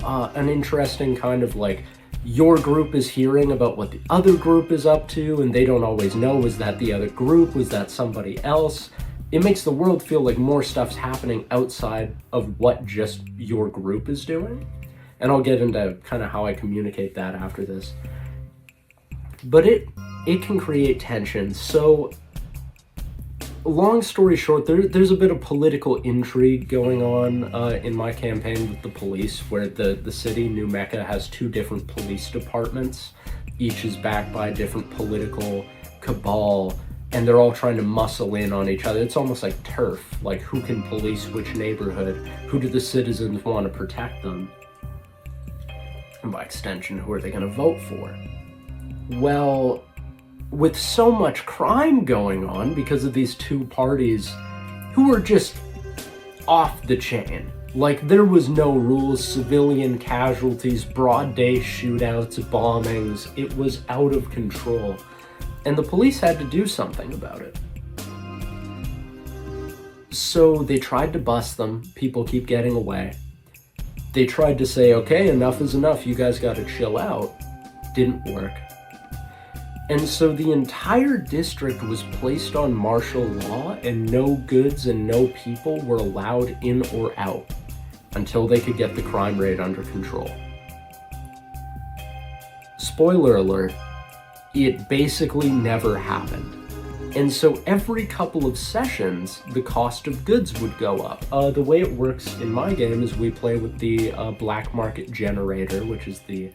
an interesting kind of like, your group is hearing about what the other group is up to and they don't always know, was that the other group, was that somebody else? It makes the world feel like more stuff's happening outside of what just your group is doing. And I'll get into kind of how I communicate that after this. But it can create tension. So long story short, there's a bit of political intrigue going on in my campaign with the police, where the city, New Mecca, has 2 different police departments. Each is backed by a different political cabal, and they're all trying to muscle in on each other. It's almost like turf, like who can police which neighborhood, who do the citizens want to protect them, and by extension, who are they going to vote for? Well, with so much crime going on because of these 2 parties who were just off the chain. Like, there was no rules, civilian casualties, broad day shootouts, bombings. It was out of control. And the police had to do something about it. So they tried to bust them. People keep getting away. They tried to say, okay, enough is enough. You guys got to chill out. Didn't work. And so the entire district was placed on martial law, and no goods and no people were allowed in or out until they could get the crime rate under control. Spoiler alert, it basically never happened. And so every couple of sessions, the cost of goods would go up. The way it works in my game is we play with the black market generator, which is the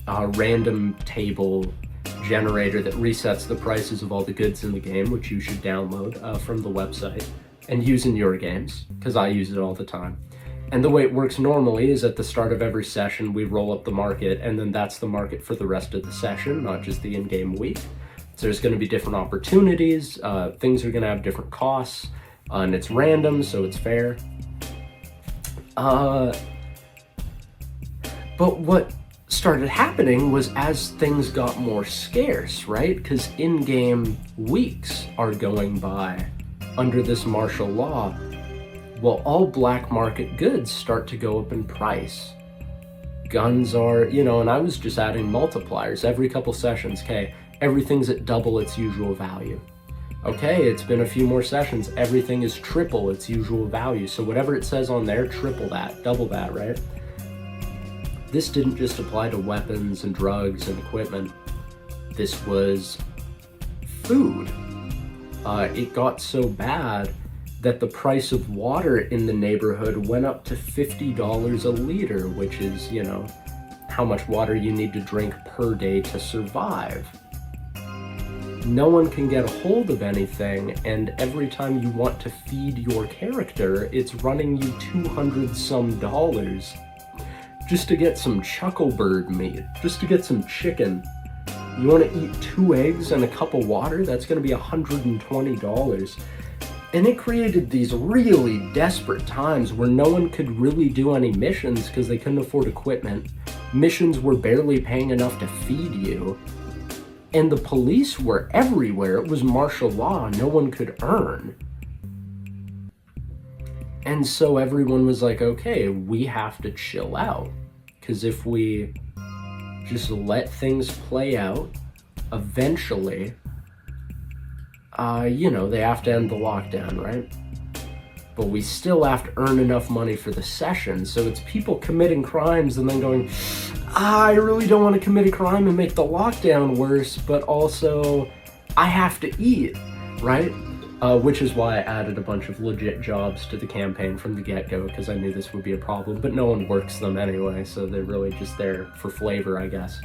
random table generator that resets the prices of all the goods in the game, which you should download from the website and use in your games, because I use it all the time. And the way it works normally is at the start of every session, we roll up the market, and then that's the market for the rest of the session, not just the in-game week. So there's going to be different opportunities, things are going to have different costs, and it's random, so it's fair. But what started happening was, as things got more scarce, right? Because in-game weeks are going by under this martial law. Well, all black market goods start to go up in price. Guns are, you know, and I was just adding multipliers every couple sessions. Okay, everything's at double its usual value. Okay, it's been a few more sessions. Everything is triple its usual value. So whatever it says on there, triple that, double that, right? This didn't just apply to weapons and drugs and equipment. This was food. It got so bad that the price of water in the neighborhood went up to $50 a liter, which is, you know, how much water you need to drink per day to survive. No one can get a hold of anything, and every time you want to feed your character, it's running you $200-some just to get some chucklebird meat, just to get some chicken. You want to eat 2 eggs and a cup of water? That's going to be $120. And it created these really desperate times where no one could really do any missions because they couldn't afford equipment. Missions were barely paying enough to feed you. And the police were everywhere. It was martial law. No one could earn. And so everyone was like, okay, we have to chill out. Because if we just let things play out, eventually, you know, they have to end the lockdown, right? But we still have to earn enough money for the session. So it's people committing crimes and then going, I really don't want to commit a crime and make the lockdown worse, but also I have to eat, right? Which is why I added a bunch of legit jobs to the campaign from the get-go, because I knew this would be a problem, but no one works them anyway, so they're really just there for flavor, I guess.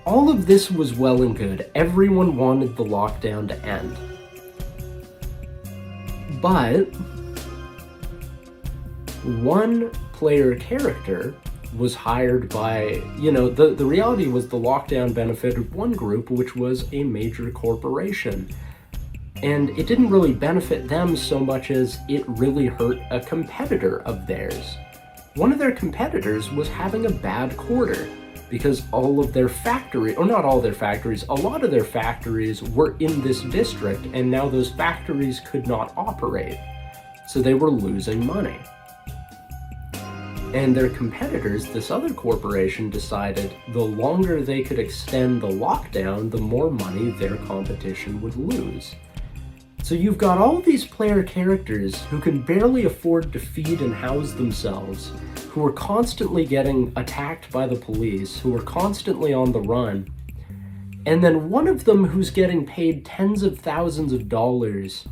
All of this was well and good. Everyone wanted the lockdown to end. But one player character was hired by, the reality was the lockdown benefited one group, which was a major corporation. And it didn't really benefit them so much as it really hurt a competitor of theirs. One of their competitors was having a bad quarter because all of their factories, or not all their factories, a lot of their factories were in this district, and now those factories could not operate. So they were losing money. And their competitors, this other corporation, decided the longer they could extend the lockdown, the more money their competition would lose. So you've got all these player characters who can barely afford to feed and house themselves, who are constantly getting attacked by the police, who are constantly on the run, and then one of them who's getting paid tens of thousands of dollars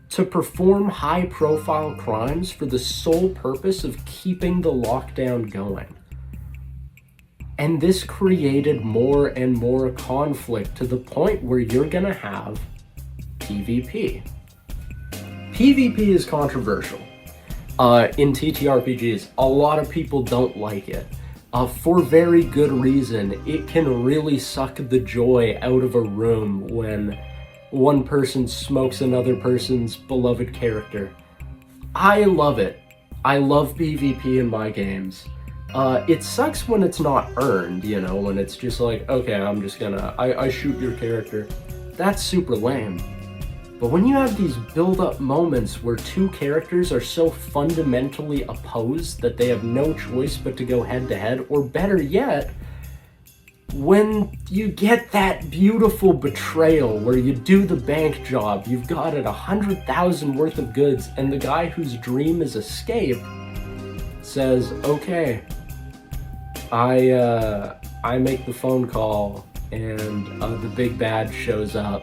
to perform high-profile crimes for the sole purpose of keeping the lockdown going. And this created more and more conflict to the point where you're gonna have PvP. PvP is controversial. In TTRPGs, a lot of people don't like it. For very good reason. It can really suck the joy out of a room when one person smokes another person's beloved character. I love it. I love PvP in my games. It sucks when it's not earned, when it's just like, okay, I'm just gonna, I shoot your character. That's super lame. But when you have these build-up moments where two characters are so fundamentally opposed that they have no choice but to go head-to-head, or better yet, when you get that beautiful betrayal where you do the bank job, you've got it 100,000 worth of goods, and the guy whose dream is escape says, okay, I make the phone call, and the big bad shows up,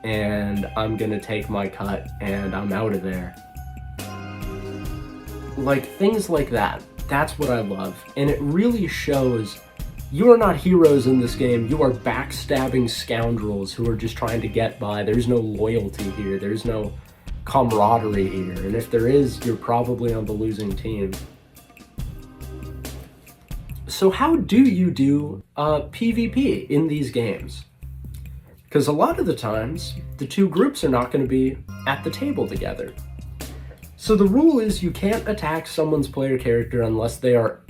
and I'm gonna take my cut, and I'm out of there. Like, things like that. That's what I love. And it really shows you are not heroes in this game. You are backstabbing scoundrels who are just trying to get by. There's no loyalty here. There's no camaraderie here. And if there is, you're probably on the losing team. So how do you do PvP in these games? Because a lot of the times, the two groups are not going to be at the table together. So the rule is you can't attack someone's player character unless they are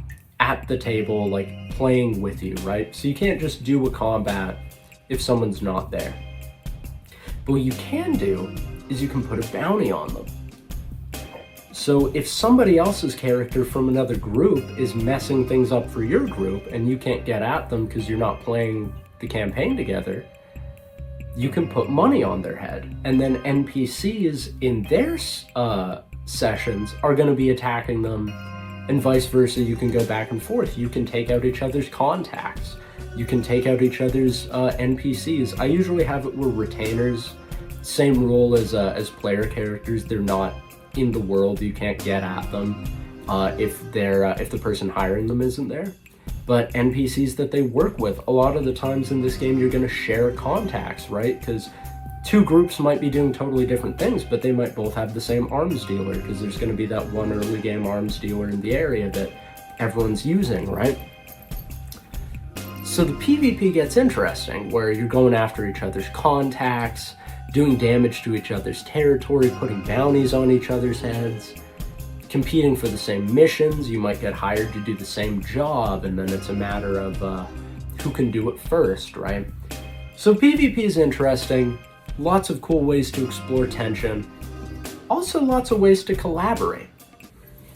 at the table, like, playing with you, right? So you can't just do a combat if someone's not there. But what you can do is you can put a bounty on them. So if somebody else's character from another group is messing things up for your group and you can't get at them because you're not playing the campaign together, you can put money on their head, and then NPCs in their sessions are going to be attacking them, and vice versa. You can go back and forth. You can take out each other's contacts. You can take out each other's NPCs. I usually have it where retainers, same rule as player characters. They're not in the world. You can't get at them if the person hiring them isn't there. But NPCs that they work with, a lot of the times in this game, you're going to share contacts, right? Because two groups might be doing totally different things, but they might both have the same arms dealer, because there's going to be that one early game arms dealer in the area that everyone's using, right? So the PvP gets interesting, where you're going after each other's contacts, doing damage to each other's territory, putting bounties on each other's heads, competing for the same missions. You might get hired to do the same job, and then it's a matter of who can do it first, right? So PvP is interesting. Lots of cool ways to explore tension. Also lots of ways to collaborate.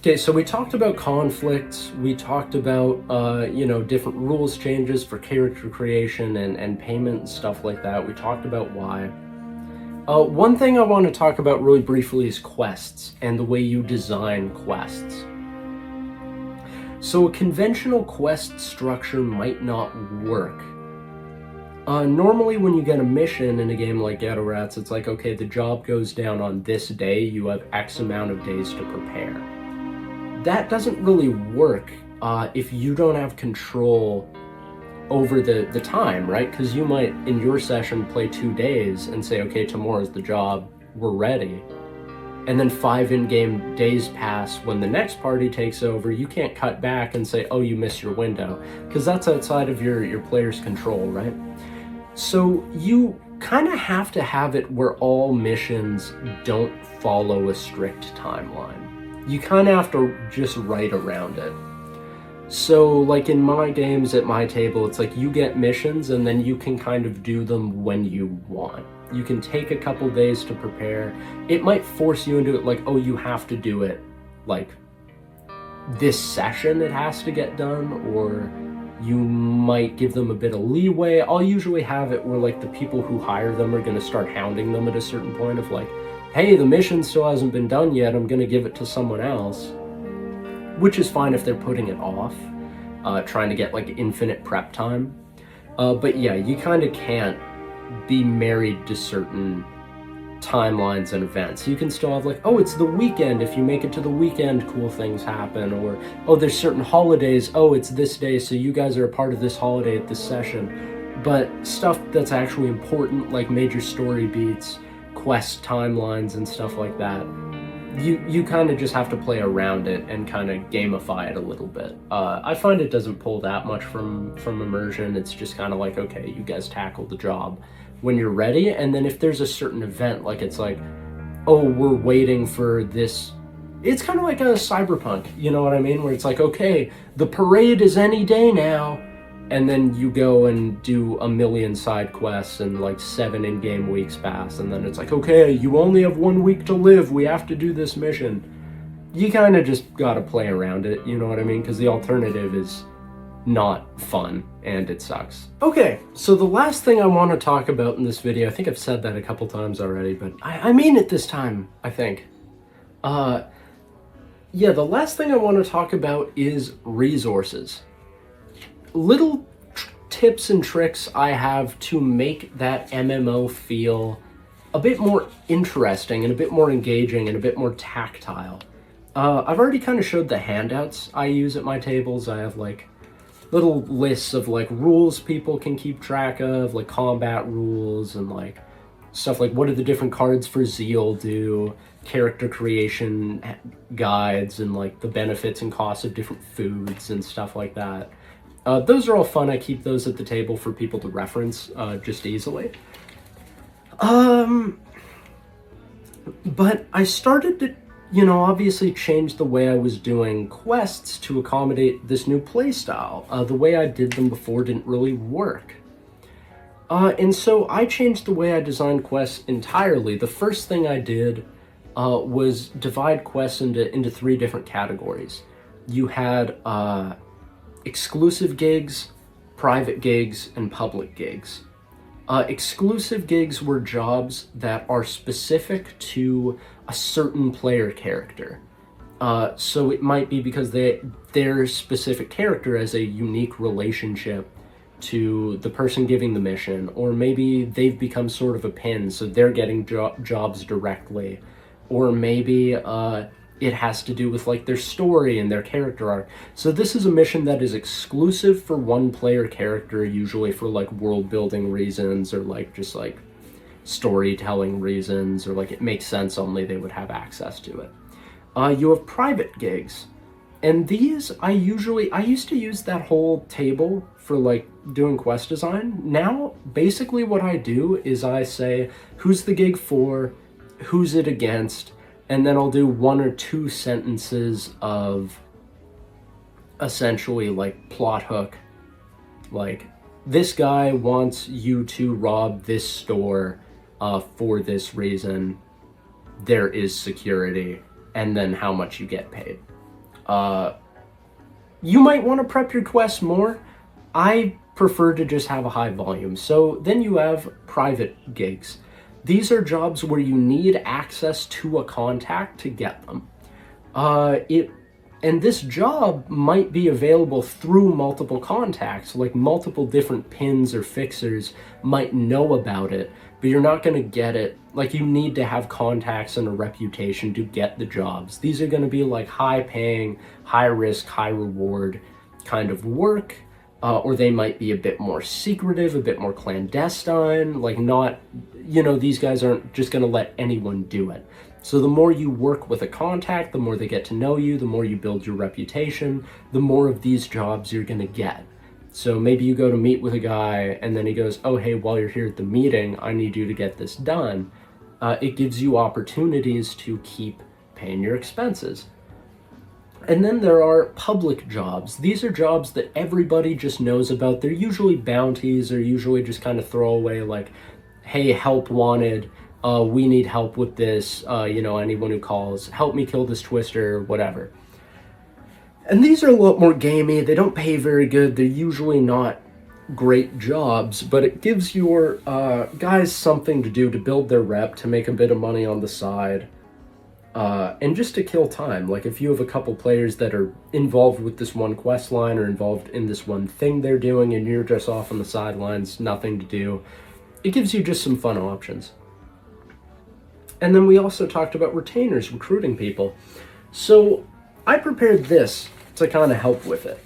Okay, so we talked about conflicts. We talked about, different rules changes for character creation and payment and stuff like that. We talked about why. One thing I want to talk about really briefly is quests and the way you design quests. So a conventional quest structure might not work. Normally when you get a mission in a game like Geto Ratz, it's like, okay, the job goes down on this day, you have X amount of days to prepare. That doesn't really work if you don't have control over the time, right? Because you might, in your session, play 2 days and say, okay, tomorrow's the job, we're ready. and then 5 in-game days pass when the next party takes over, you can't cut back and say, oh, you missed your window, because that's outside of your player's control, right? So you kind of have to have it where all missions don't follow a strict timeline. You kind of have to just write around it. So like in my games at my table, it's like you get missions and then you can kind of do them when you want. You can take a couple days to prepare. It might force you into it like, oh, you have to do it like this session it has to get done, or you might give them a bit of leeway. I'll usually have it where like the people who hire them are going to start hounding them at a certain point of like, hey, the mission still hasn't been done yet, I'm going to give it to someone else, which is fine if they're putting it off, trying to get like infinite prep time. But yeah, you kind of can't be married to certain timelines and events. You can still have like, oh, it's the weekend, if you make it to the weekend, cool things happen, or oh, there's certain holidays, oh, it's this day, so you guys are a part of this holiday at this session. But stuff that's actually important, like major story beats, quest timelines and stuff like that, you kind of just have to play around it and kind of gamify it a little bit. I find it doesn't pull that much from immersion. It's just kind of like, okay, you guys tackle the job when you're ready, and then if there's a certain event, like it's like, oh, we're waiting for this, it's kind of like a Cyberpunk, you know what I mean, where it's like, okay, the parade is any day now, and then you go and do a million side quests and like 7 in-game weeks pass, and then it's like, okay, you only have 1 week to live, we have to do this mission. You kind of just gotta play around it, you know what I mean, because the alternative is not fun and it sucks. Okay, so the last thing I want to talk about in this video, I think I've said that a couple times already, but I mean it this time, I think. Yeah, the last thing I want to talk about is resources. Little tips and tricks I have to make that MMO feel a bit more interesting and a bit more engaging and a bit more tactile. I've already kind of showed the handouts I use at my tables. I have like little lists of like rules people can keep track of, like combat rules and like stuff like what do the different cards for Zeal do, character creation guides, and like the benefits and costs of different foods and stuff like that. Those are all fun. I keep those at the table for people to reference just easily. But I started to, you know, obviously change the way I was doing quests to accommodate this new playstyle. The way I did them before didn't really work. And so I changed the way I designed quests entirely. The first thing I did was divide quests into 3 different categories. You had exclusive gigs, private gigs, and public gigs. Exclusive gigs were jobs that are specific to a certain player character. So it might be because their specific character has a unique relationship to the person giving the mission, or maybe they've become sort of a pin, so they're getting jobs directly, or maybe it has to do with like their story and their character arc. So this is a mission that is exclusive for one player character, usually for like world building reasons or like just like storytelling reasons, or like it makes sense only they would have access to it. You have private gigs, and these I used to use that whole table for like doing quest design. Now basically what I do is I say who's the gig for, who's it against, and then I'll do 1 or 2 sentences of essentially like plot hook, like this guy wants you to rob this store for this reason, there is security, and then how much you get paid. You might want to prep your quests more. I prefer to just have a high volume. So then you have private gigs. These are jobs where you need access to a contact to get them. And this job might be available through multiple contacts, like multiple different pins or fixers might know about it, but you're not going to get it. Like, you need to have contacts and a reputation to get the jobs. These are going to be like high paying, high risk, high reward kind of work. Or they might be a bit more secretive, a bit more clandestine, like not, you know, these guys aren't just going to let anyone do it. So the more you work with a contact, the more they get to know you, the more you build your reputation, the more of these jobs you're gonna get. So maybe you go to meet with a guy and then he goes, oh, hey, while you're here at the meeting, I need you to get this done. It gives you opportunities to keep paying your expenses. And then there are public jobs. These are jobs that everybody just knows about. They're usually bounties, or usually just kind of throwaway, like, hey, help wanted, we need help with this, anyone who calls, help me kill this twister, whatever. And these are a lot more gamey. They don't pay very good. They're usually not great jobs, but it gives your guys something to do to build their rep, to make a bit of money on the side. And just to kill time. Like if you have a couple players that are involved with this one quest line or involved in this one thing they're doing and you're just off on the sidelines, nothing to do, it gives you just some fun options. And then we also talked about retainers, recruiting people. So I prepared this to kind of help with it.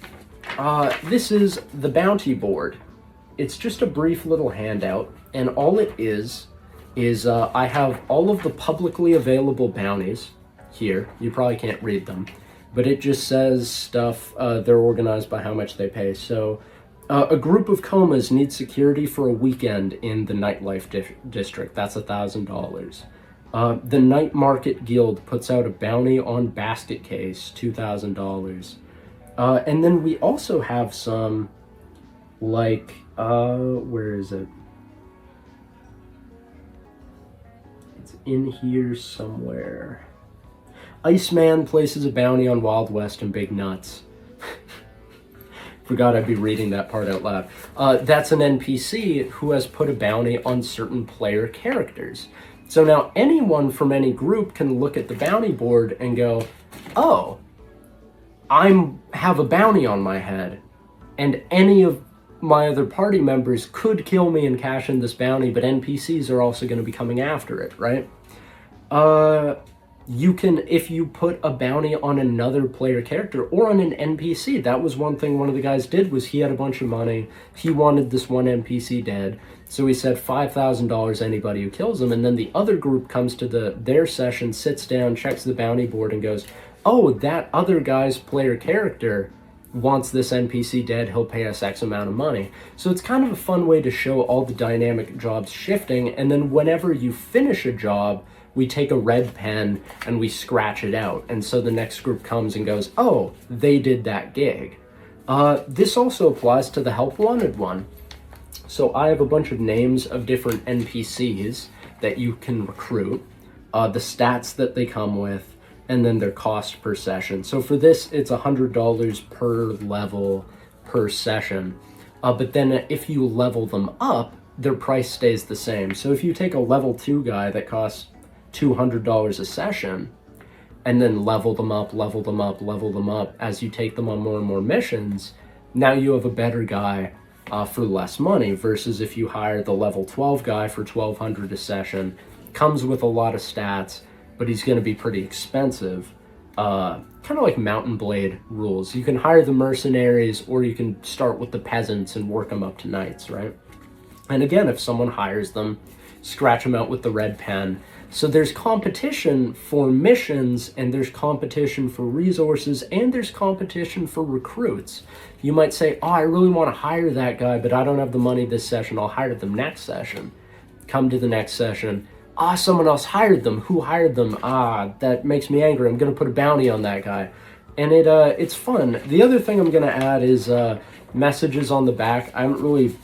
This is the bounty board. It's just a brief little handout, and all it is I have all of the publicly available bounties here. You probably can't read them, but it just says stuff, they're organized by how much they pay. So a group of comas needs security for a weekend in the nightlife district. That's $1,000. The Night Market Guild puts out a bounty on basket case, $2,000. And then we also have some, like, where is it? It's in here somewhere. Iceman places a bounty on Wild West and Big Nuts. Forgot I'd be reading that part out loud. That's an NPC who has put a bounty on certain player characters. So now anyone from any group can look at the bounty board and go, oh, I have a bounty on my head, and any of my other party members could kill me and cash in this bounty, but NPCs are also going to be coming after it, right? You can, if you put a bounty on another player character or on an NPC, that was one thing one of the guys did, was he had a bunch of money. He wanted this one NPC dead. So he said $5,000 anybody who kills him. And then the other group comes to their session, sits down, checks the bounty board and goes, oh, that other guy's player character wants this NPC dead, he'll pay us X amount of money. So it's kind of a fun way to show all the dynamic jobs shifting. And then whenever you finish a job, we take a red pen and we scratch it out. And so the next group comes and goes, oh, they did that gig. This also applies to the help wanted one. So I have a bunch of names of different NPCs that you can recruit, the stats that they come with, and then their cost per session. So for this, it's $100 per level per session. But then if you level them up, their price stays the same. So if you take a level 2 guy that costs $200 a session, and then level them up as you take them on more and more missions, now you have a better guy for less money, versus if you hire the level 12 guy for $1,200 a session, comes with a lot of stats, but he's going to be pretty expensive. Kind of like Mountain Blade rules. You can hire the mercenaries, or you can start with the peasants and work them up to knights, right? And again, if someone hires them, scratch them out with the red pen. So there's competition for missions, and there's competition for resources, and there's competition for recruits. You might say, oh, I really want to hire that guy, but I don't have the money this session. I'll hire them next session. Come to the next session. Someone else hired them. Who hired them? That makes me angry. I'm going to put a bounty on that guy. And it's fun. The other thing I'm going to add is messages on the back. I haven't really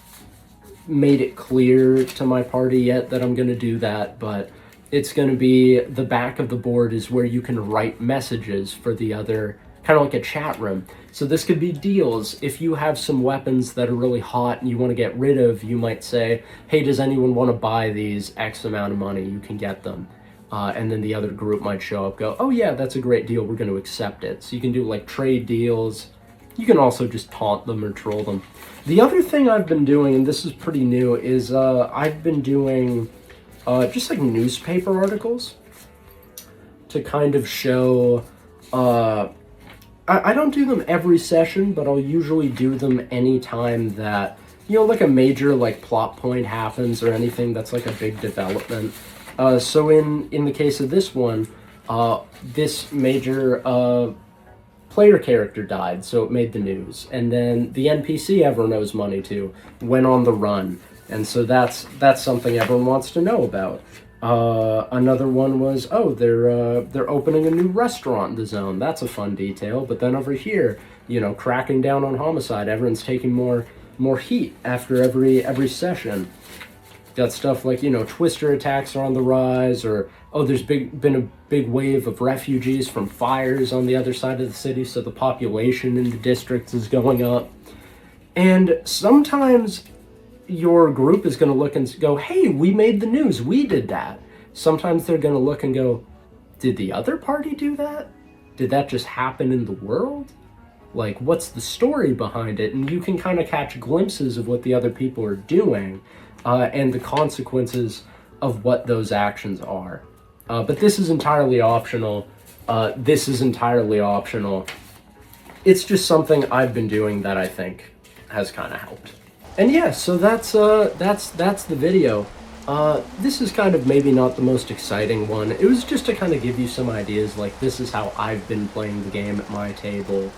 made it clear to my party yet that I'm going to do that, but it's going to be, the back of the board is where you can write messages for the other, kind of like a chat room. So this could be deals. If you have some weapons that are really hot and you want to get rid of, you might say, hey, does anyone want to buy these X amount of money? You can get them. And then the other group might show up, go, oh yeah, that's a great deal, we're going to accept it. So you can do like trade deals. You can also just taunt them or troll them. The other thing I've been doing, and this is pretty new, is I've been doing just like newspaper articles to kind of show, I don't do them every session, but I'll usually do them anytime that, like a major like plot point happens or anything that's like a big development. So in the case of this one, this major player character died, so it made the news. And then the NPC everyone owes money to went on the run, and so that's something everyone wants to know about. Another one was, oh, they're opening a new restaurant in the zone. That's a fun detail. But then over here, you know, cracking down on homicide. Everyone's taking more heat after every session. Got stuff like, you know, twister attacks are on the rise, or oh, there's been a big wave of refugees from fires on the other side of the city, so the population in the districts is going up. And sometimes your group is going to look and go, hey, we made the news, we did that. Sometimes they're going to look and go, did the other party do that? Did that just happen in the world? Like, what's the story behind it? And you can kind of catch glimpses of what the other people are doing, and the consequences of what those actions are. But this is entirely optional. It's just something I've been doing that I think has kind of helped. And yeah, so that's the video. This is kind of maybe not the most exciting one. It was just to kind of give you some ideas, like this is how I've been playing the game at my table.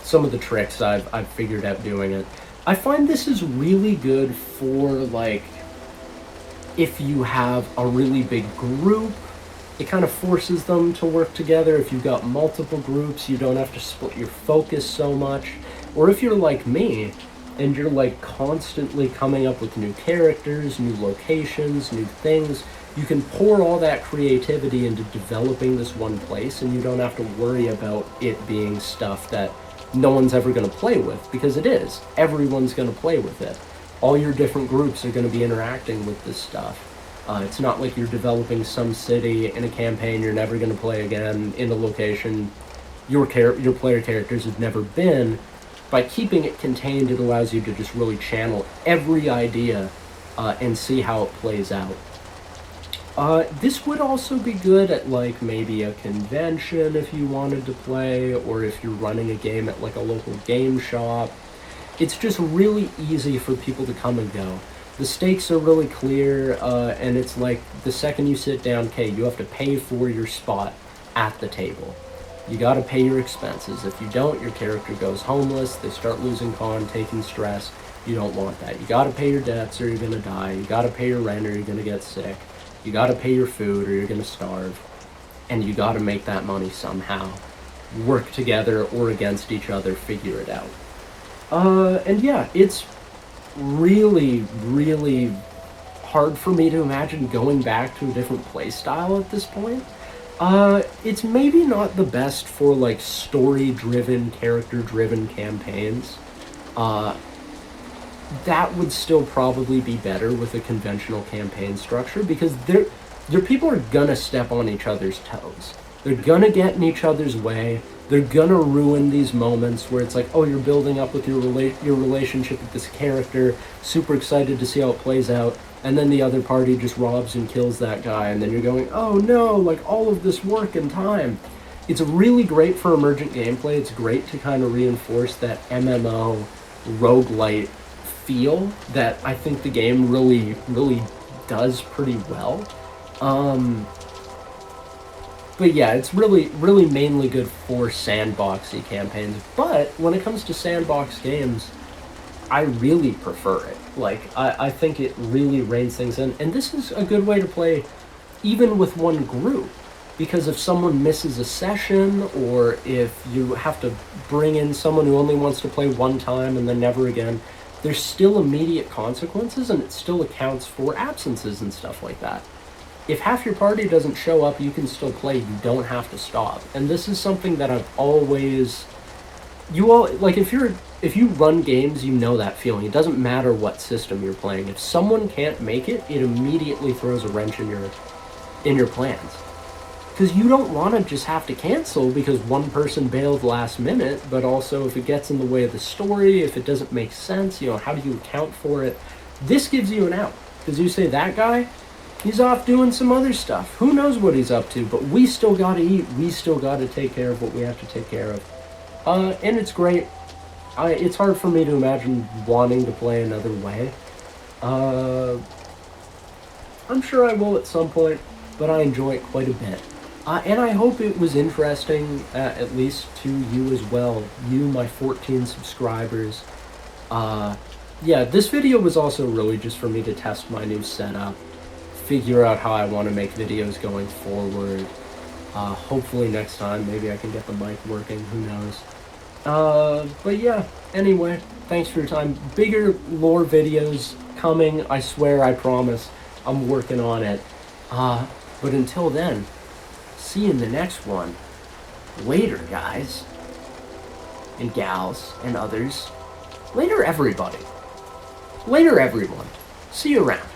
Some of the tricks I've figured out doing it. I find this is really good for, like, if you have a really big group, it kind of forces them to work together. If you've got multiple groups, you don't have to split your focus so much. Or if you're like me, and you're like constantly coming up with new characters, new locations, new things, you can pour all that creativity into developing this one place, and you don't have to worry about it being stuff that no one's ever going to play with, because it is. Everyone's going to play with it. All your different groups are going to be interacting with this stuff. It's not like you're developing some city in a campaign you're never going to play again in a location your player characters have never been. By keeping it contained, it allows you to just really channel every idea and see how it plays out. This would also be good at, like, maybe a convention if you wanted to play, or if you're running a game at, like, a local game shop. It's just really easy for people to come and go. The stakes are really clear, and it's like the second you sit down, okay, you have to pay for your spot at the table. You gotta pay your expenses. If you don't, your character goes homeless, they start losing con, taking stress. You don't want that. You gotta pay your debts or you're gonna die. You gotta pay your rent or you're gonna get sick. You gotta pay your food or you're gonna starve. And you gotta make that money somehow. Work together or against each other, figure it out. And yeah, it's really, really hard for me to imagine going back to a different play style at this point. It's maybe not the best for, like, story-driven, character-driven campaigns. That would still probably be better with a conventional campaign structure, because your people are gonna step on each other's toes. They're gonna get in each other's way. They're gonna ruin these moments where it's like, oh, you're building up with your relationship with this character, super excited to see how it plays out, and then the other party just robs and kills that guy, and then you're going, oh no, like, all of this work and time. It's really great for emergent gameplay. It's great to kind of reinforce that MMO roguelite feel that I think the game really, really does pretty well. But yeah, it's really, really mainly good for sandboxy campaigns. But when it comes to sandbox games, I really prefer it. Like, I think it really reins things in. And this is a good way to play even with one group. Because if someone misses a session, or if you have to bring in someone who only wants to play one time and then never again, there's still immediate consequences, and it still accounts for absences and stuff like that. If half your party doesn't show up, you can still play. You don't have to stop. And this is something that I've always... if you run games, you know that feeling. It doesn't matter what system you're playing. If someone can't make it, it immediately throws a wrench in your plans. Because you don't want to just have to cancel because one person bailed last minute, but also if it gets in the way of the story, if it doesn't make sense, how do you account for it? This gives you an out. Because you say, that guy, he's off doing some other stuff. Who knows what he's up to, but we still gotta eat. We still gotta take care of what we have to take care of. And it's great. It's hard for me to imagine wanting to play another way. I'm sure I will at some point. but I enjoy it quite a bit. And I hope it was interesting, at least to you as well, you, my 14 subscribers. Yeah, this video was also really just for me to test my new setup, figure out how I want to make videos going forward. Hopefully next time, maybe I can get the mic working, who knows. But yeah, anyway, thanks for your time. Bigger lore videos coming, I swear, I promise. I'm working on it. But until then, see you in the next one. Later, guys. And gals, and others. Later, everybody. Later, everyone. See you around.